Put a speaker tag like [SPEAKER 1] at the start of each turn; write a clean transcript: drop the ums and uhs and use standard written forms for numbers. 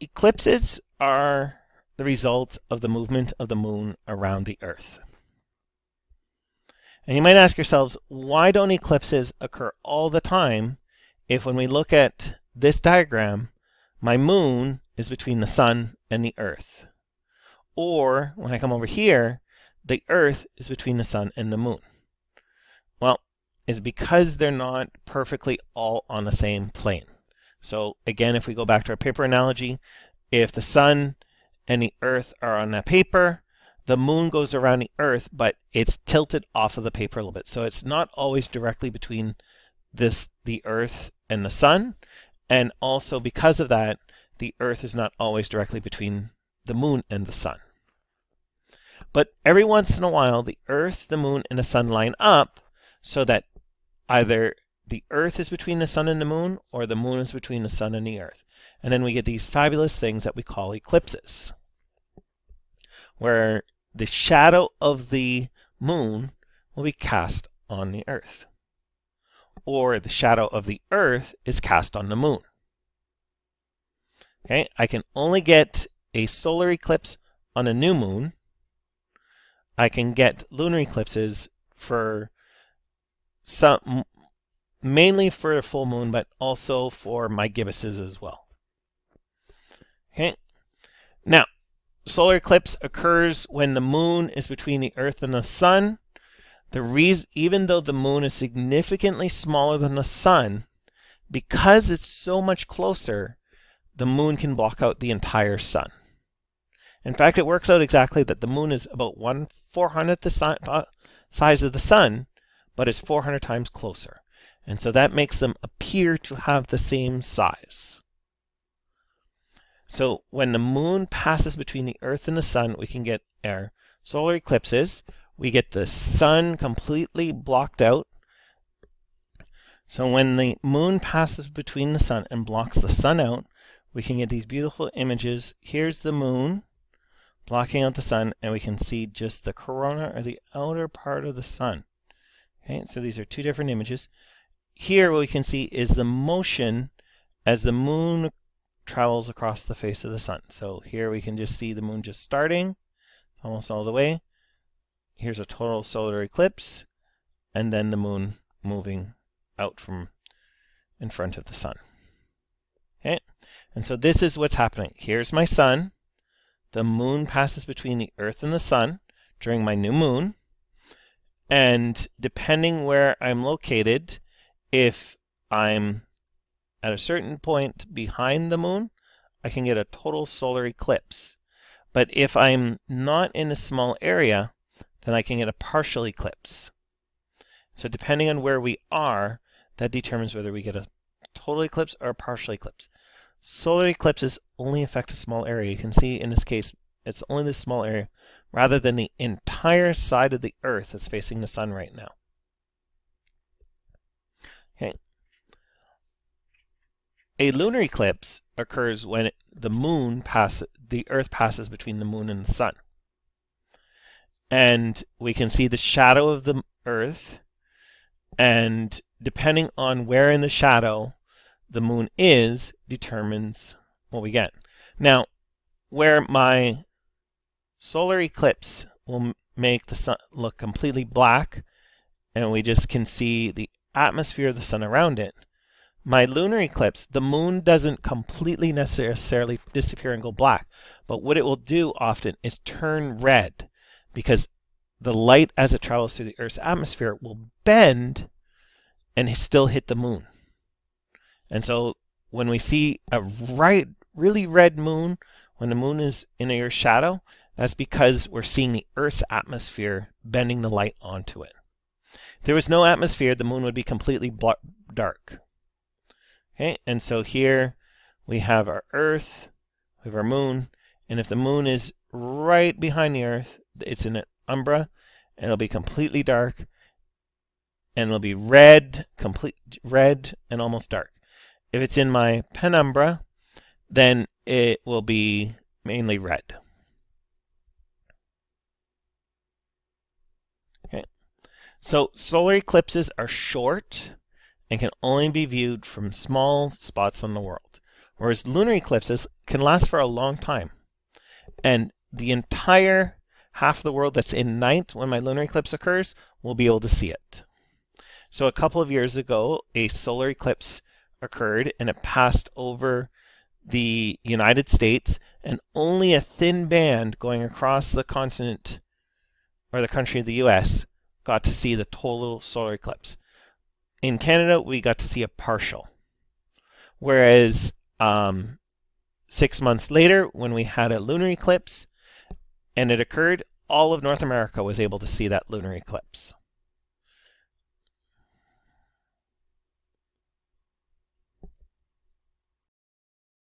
[SPEAKER 1] Eclipses are the result of the movement of the moon around the Earth. And you might ask yourselves, why don't eclipses occur all the time if when we look at this diagram, my moon is between the sun and the Earth? Or when I come over here, the Earth is between the sun and the moon. Well, it's because they're not perfectly all on the same plane. So again, if we go back to our paper analogy, if the sun and the Earth are on a paper, the moon goes around the Earth, but it's tilted off of the paper a little bit. So it's not always directly between the Earth and the sun. And also because of that, the Earth is not always directly between the moon and the sun. But every once in a while, the Earth, the moon, and the sun line up so that either the Earth is between the sun and the moon, or the moon is between the sun and the Earth. And then we get these fabulous things that we call eclipses, where the shadow of the moon will be cast on the Earth, or the shadow of the Earth is cast on the moon. Okay, I can only get a solar eclipse on a new moon. I can get lunar eclipses for some, mainly for a full moon, but also for my gibbouses as well. Okay, now solar eclipse occurs when the moon is between the Earth and the sun. Even though the moon is significantly smaller than the sun, because it's so much closer, the moon can block out the entire sun. In fact, it works out exactly that the moon is about 1/400th the size of the sun, but it's 400 times closer. And so that makes them appear to have the same size. So when the moon passes between the Earth and the sun, we can get our solar eclipses. We get the sun completely blocked out. So when the moon passes between the sun and blocks the sun out, we can get these beautiful images. Here's the moon blocking out the sun, and we can see just the corona, or the outer part of the sun. Okay, so these are two different images. Here what we can see is the motion as the moon travels across the face of the sun. So here we can just see the moon just starting almost all the way. Here's a total solar eclipse, and then the moon moving out from in front of the sun. Okay, and so this is what's happening. Here's my sun. The moon passes between the Earth and the sun during my new moon. And depending where I'm located, if I'm at a certain point behind the moon, I can get a total solar eclipse. But if I'm not in a small area, then I can get a partial eclipse. So depending on where we are, that determines whether we get a total eclipse or a partial eclipse. Solar eclipses only affect a small area. You can see in this case, it's only this small area, rather than the entire side of the Earth that's facing the sun right now. Okay. A lunar eclipse occurs when the Earth passes between the moon and the sun. And we can see the shadow of the Earth, and depending on where in the shadow the moon is determines what we get. Now, where my solar eclipse will make the sun look completely black, and we just can see the atmosphere of the sun around it, my lunar eclipse, the moon doesn't completely necessarily disappear and go black, but what it will do often is turn red, because the light as it travels through the Earth's atmosphere will bend and still hit the moon. And so when we see a really red moon, when the moon is in the Earth's shadow, that's because we're seeing the Earth's atmosphere bending the light onto it. If there was no atmosphere, the moon would be completely dark. Okay, and so here we have our Earth, we have our moon, and if the moon is right behind the Earth, it's in an umbra, and it'll be completely dark, and it'll be red, complete red, and almost dark. If it's in my penumbra, then it will be mainly red. Okay, so solar eclipses are short and can only be viewed from small spots on the world. Whereas lunar eclipses can last for a long time. And the entire half of the world that's in night when my lunar eclipse occurs will be able to see it. So a couple of years ago, a solar eclipse occurred and it passed over the United States, and only a thin band going across the continent or the country of the US got to see the total solar eclipse. In Canada, we got to see a partial. Whereas 6 months later, when we had a lunar eclipse and it occurred, all of North America was able to see that lunar eclipse.